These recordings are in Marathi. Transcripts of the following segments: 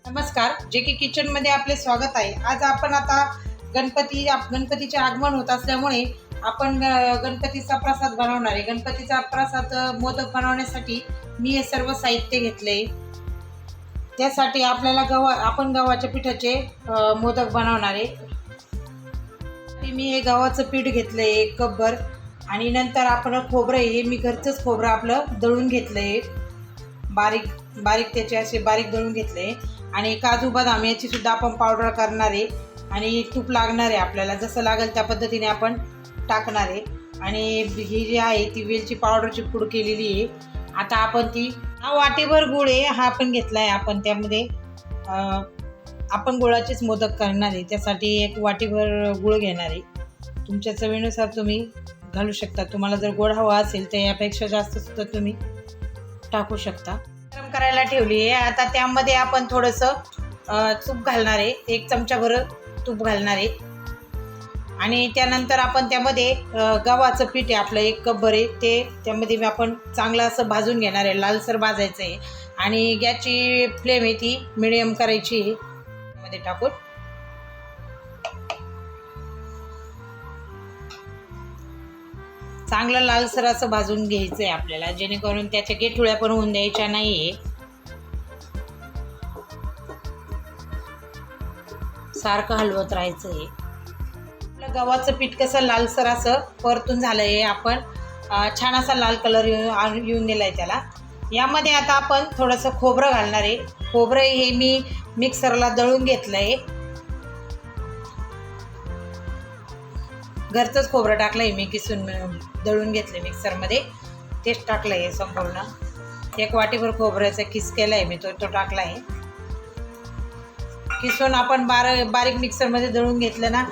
नमस्कार, जे की किचन मध्ये आपले स्वागत आहे। आज आपण आता गणपतीचे आगमन होत असल्यामुळे आपण गणपतीचा प्रसाद बनवणार आहे। गणपतीचा प्रसाद मोदक बनवण्यासाठी मी हे सर्व साहित्य घेतले। त्यासाठी आपल्याला आपण गव्हाच्या पिठाचे मोदक बनवणार आहे। मी हे गव्हाचं पीठ घेतलंय 1 कप भर आणि नंतर आपण खोबरं हे मी घरचंच खोबरं आपलं दळून घेतलंय। बारीक त्याचे असे बारीक दळून घेतले आणि काजू बदाम याची सुद्धा आपण पावडर करणार आहे आणि तूप लागणार आहे आपल्याला, जसं लागेल त्या पद्धतीने आपण टाकणार आहे। आणि ही जी आहे ती वेलची पावडरची पूड केलेली आहे। आता आपण ती वाटीभर गुळ आहे हा आपण घेतला आहे। आपण त्यामध्ये आपण गुळाचेच मोदक करणार आहे, त्यासाठी 1 वाटीभर गुळ घेणार आहे। तुमच्या चवीनुसार तुम्ही घालू शकता। तुम्हाला जर गोड हवा असेल तर यापेक्षा जास्त सुद्धा तुम्ही टाकू शकता। गरम करायला ठेवली आहे। आता त्यामध्ये आपण थोडंसं तूप घालणार आहे, 1 चमचाभर तूप घालणार आहे आणि त्यानंतर आपण त्यामध्ये गव्हाचं पीठ आहे आपलं 1 कप भर आहे ते त्यामध्ये मी आपण चांगलं असं भाजून घेणार आहे, लालसर भाजायचं आहे आणि गॅसची फ्लेम आहे ती मिडियम करायची आहे। मध्ये टाकून चांगलं लालसर असं भाजून घ्यायचं आहे आपल्याला, जेणेकरून त्याच्या गेठुळ्या पण होऊन द्यायच्या नाहीये। सारखं हलवत राहायचं आहे। आपलं गव्हाचं पीठ कसं लालसर असं परतून झालंय, आपण छान असा लाल कलर येऊन दिलाय त्याला। यामध्ये आता आपण थोडंसं खोबरं घालणार आहे। खोबरं हे मी मिक्सरला दळून घेतलंय, घरचंच खोबरं टाकलंय मी, किसून दळून घेतले मिक्सरमध्ये, तेच टाकलं आहे संपूर्ण। 1 वाटीभर खोबऱ्याचा किस केला आहे मी, तो टाकला आहे। किसून आपण बारीक मिक्सरमध्ये दळून घेतलं ना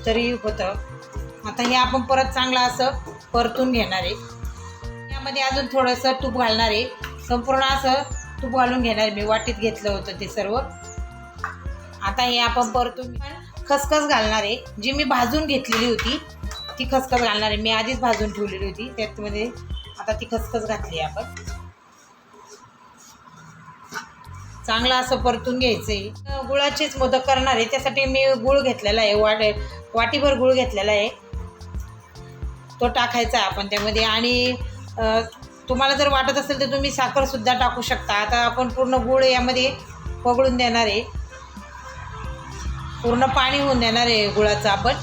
तरी होतं। आता हे आपण परत चांगलं असं परतून घेणार आहे। यामध्ये अजून थोडंसं तूप घालणार आहे, संपूर्ण असं तूप घालून घेणार आहे मी, वाटीत घेतलं होतं ते सर्व। आता हे आपण परतून खसखस घालणार आहे, जी मी भाजून घेतलेली होती ती खसखस घालणार आहे। मी आधीच भाजून ठेवलेली होती त्यामध्ये, आता ती खसखस घातली आहे आपण। चांगलं असं परतून घ्यायचं आहे। गुळाचेच मोदक करणार आहे, त्यासाठी मी गुळ घेतलेला आहे, वाटीभर गुळ घेतलेला आहे, तो टाकायचा आहे आपण त्यामध्ये। आणि तुम्हाला जर वाटत असेल तर तुम्ही साखरसुद्धा टाकू शकता। आता आपण पूर्ण गुळ यामध्ये पगळून देणार आहे, पूर्ण पाणी होऊन देणार आहे गुळाचं आपण।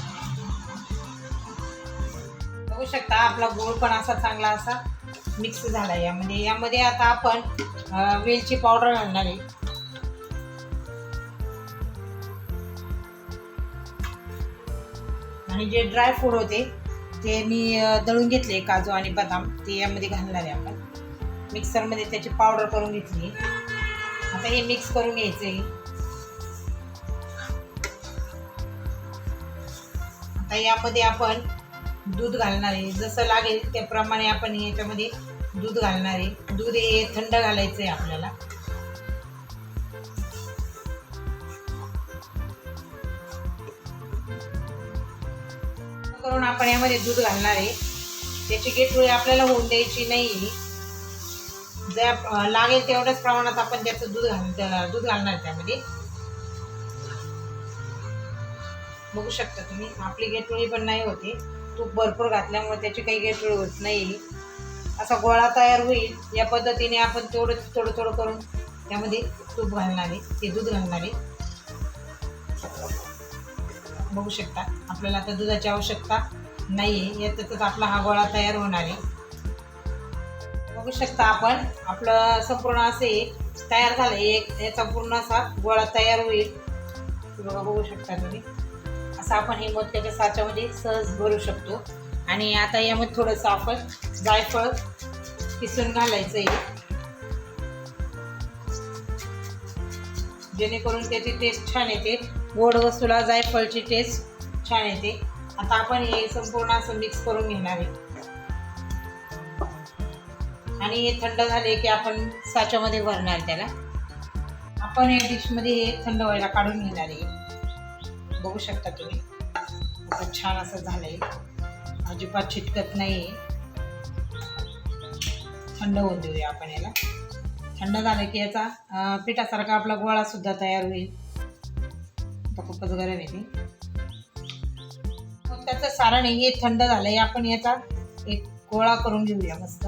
बघू शकता आपला गुळ पण असा चांगला असा मिक्स झाला आहे यामध्ये आता आपण वेलची पावडर घालणार आहे। आणि जे ड्राय फ्रूट होते ते मी दळून घेतले, काजू आणि बदाम, ते यामध्ये घालणार आहे आपण। मिक्सरमध्ये त्याची पावडर करून घेतली। आता हे मिक्स करून घ्यायचं आहे। आता यामध्ये आपण दूध घालणार आहे, जसं लागेल त्याप्रमाणे आपण याच्यामध्ये दूध घालणार आहे। दूध हे थंड घालायचं आहे आपल्याला। करून आपण यामध्ये दूध घालणार आहे, त्याची गेठुळी आपल्याला होऊन द्यायची नाही। जर लागेल तेवढ्याच प्रमाणात आपण त्याचं दूध घालणार आहे त्यामध्ये। बघू शकता तुम्ही, आपली गेठुळी पण नाही होते, तूप भरपूर घातल्यामुळे त्याची काही गेठुळी होत नाही। असा गोळा तयार होईल या पद्धतीने आपण थोडं करून त्यामध्ये तूप घालणार आहे, ते दूध घालणार आहे। बघू शकता आपल्याला आता दुधाची आवश्यकता नाही आहे, यातच आपला हा गोळा तयार होणार आहे। बघू शकता आपण आपलं संपूर्ण असे तयार झालं, याचा पूर्ण असा गोळा तयार होईल। बघू शकता तुम्ही, असं आपण हे मोदकाच्या साच्यामध्ये सहज भरू शकतो। आणि आता यामध्ये थोडंसं आपण जायफळ किसून घालायचं आहे, जेणेकरून त्याची टेस्ट छान येते। गोड वस्तूला जायफळची टेस्ट छान येते। आता आपण हे संपूर्ण असं मिक्स करून घेणार आहे आणि हे थंड झाले की आपण साच्यामध्ये भरणार त्याला। आपण या डिशमध्ये हे थंड व्हायला काढून घेणार आहे। बघू शकता तुम्ही आता छान असं झालंय, अजिबात चिटकत नाही। थंड होऊ देऊया आपण याला। थंड झालं की याचा पिठासारखा आपला गोळा सुद्धा तयार होईल. आता खूपच गरम आहे ते. मग त्याचं सारण हे थंड झालंय, आपण याचा एक गोळा करून घेऊया मस्त,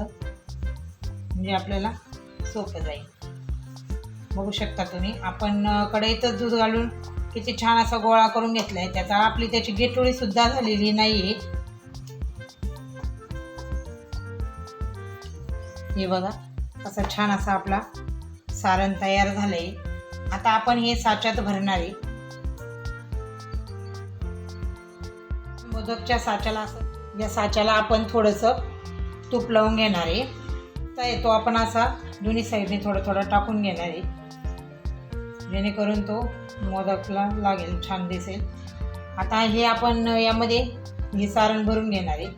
म्हणजे आपल्याला सोपं जाईल. बघू शकता तुम्ही, आपण कढईतच दूध घालून किती छान असा गोळा करून घेतलाय. त्याची गेटोळी सुद्धा झालेली नाहीये. हे बघा असं छान असा आपला सारण तयार झालंय. आता आपण हे साच्यात भरणार आहे. मोदकच्या साच्याला असं, या साच्याला आपण थोडंसं तूप लावून घेणार आहे. तर तो आपण असा दोन्ही साईडने थोडं थोडं टाकून घेणार आहे, जेणेकरून तो मोदकला लागेल, छान दिसेल. आता हे आपण यामध्ये हे सारण भरून घेणार आहे.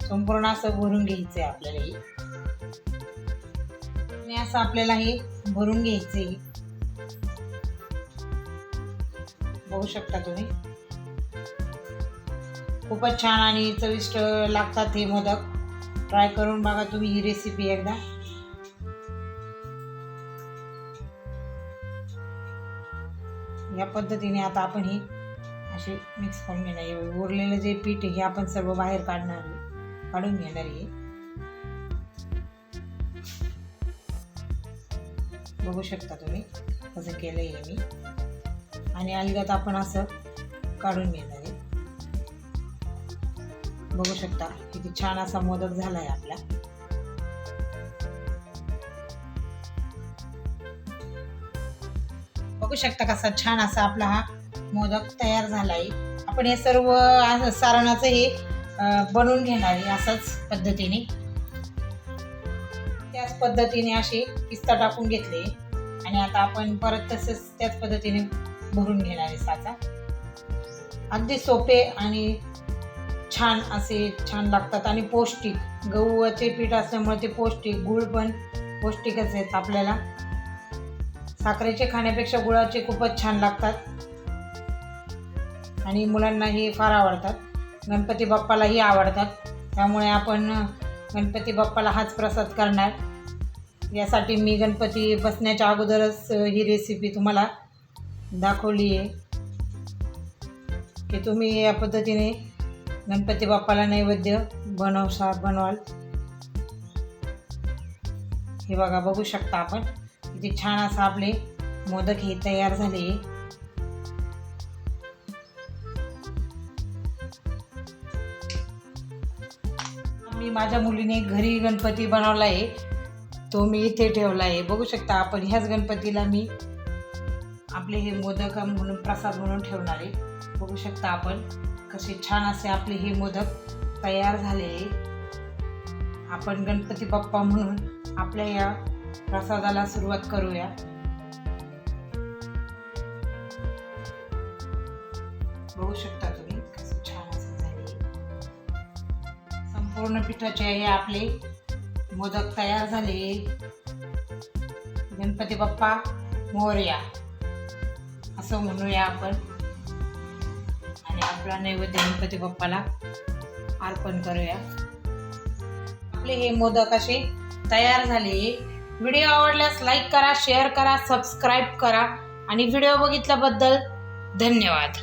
संपूर्ण असं भरून घ्यायचं आहे आपल्याला हे. आणि असं आपल्याला हे भरून घ्यायचं आहे. बघू शकता तुम्ही, खूपच छान आणि चविष्ट लागतात हे मोदक. ट्राय करून बघा तुम्ही ही रेसिपी एकदा. या पद्धतीने आता आपण ही अशी मिक्स करून घेणार. उरलेलं जे पीठ आहे हे आपण सर्व बाहेर काढून घेणार आहे. बघू शकता तुम्ही कसं केलंय हे मी. आणि अलगद आपण असं काढून घेणार आहे. बघू शकता किती छान असा मोदक झालाय आपला. बघू शकता कसा छान असा आपला हा मोदक तयार झालाय. आपण हे सर्व सारणाचं हे बनवून घेणार आहे अशाच पद्धतीने. त्याच पद्धतीने असे पिस्ता टाकून घेतले आणि आता आपण परत तसंच त्याच पद्धतीने भरून घेणार आहे साचा. अगदी सोपे आणि छान लागतात आणि पौष्टिक. गहूचे पीठ असल्यामुळे ते पौष्टिक, गुळ पण पौष्टिकच आहेत आपल्याला. साखरेचे खाण्यापेक्षा गुळाचे खूपच छान लागतात आणि मुलांना हे फार आवडतात. गणपती बाप्पालाही आवडतात. त्यामुळे आपण गणपती बाप्पाला हाच प्रसाद करणार. यासाठी मी गणपती बसण्याच्या अगोदरच ही रेसिपी तुम्हाला दाखवली आहे की तुम्ही या पद्धतीने गणपती बाप्पाला नैवेद्य बनवाल. हे बघा, बघू शकता आपण किती छान असं आपले मोदक हे तयार झाले. मी माझ्या मुलीने घरी गणपती बनवला आहे, तो मी इथे ठेवला आहे. बघू शकता आपण ह्याच गणपतीला मी आपले हे मोदक म्हणून प्रसाद म्हणून ठेवणार आहे. बघू शकता आपण कसे छान असे आपले हे मोदक तयार झाले. आपण गणपती बाप्पा म्हणून आपल्या या प्रसादाला सुरुवात करूया. बघू शकता तुम्ही कसं छान असं झाले. संपूर्ण पिठाचे हे आपले मोदक तयार झाले. गणपती बाप्पा मोरया असं म्हणूया आपण आणि आपला नैवेद्य गणपती बाप्पाला अर्पण करूया. आपले हे मोदक असे तयार झाले. व्हिडिओ आवडल्यास लाईक करा, शेअर करा, सबस्क्राईब करा आणि व्हिडिओ बघितल्याबद्दल धन्यवाद.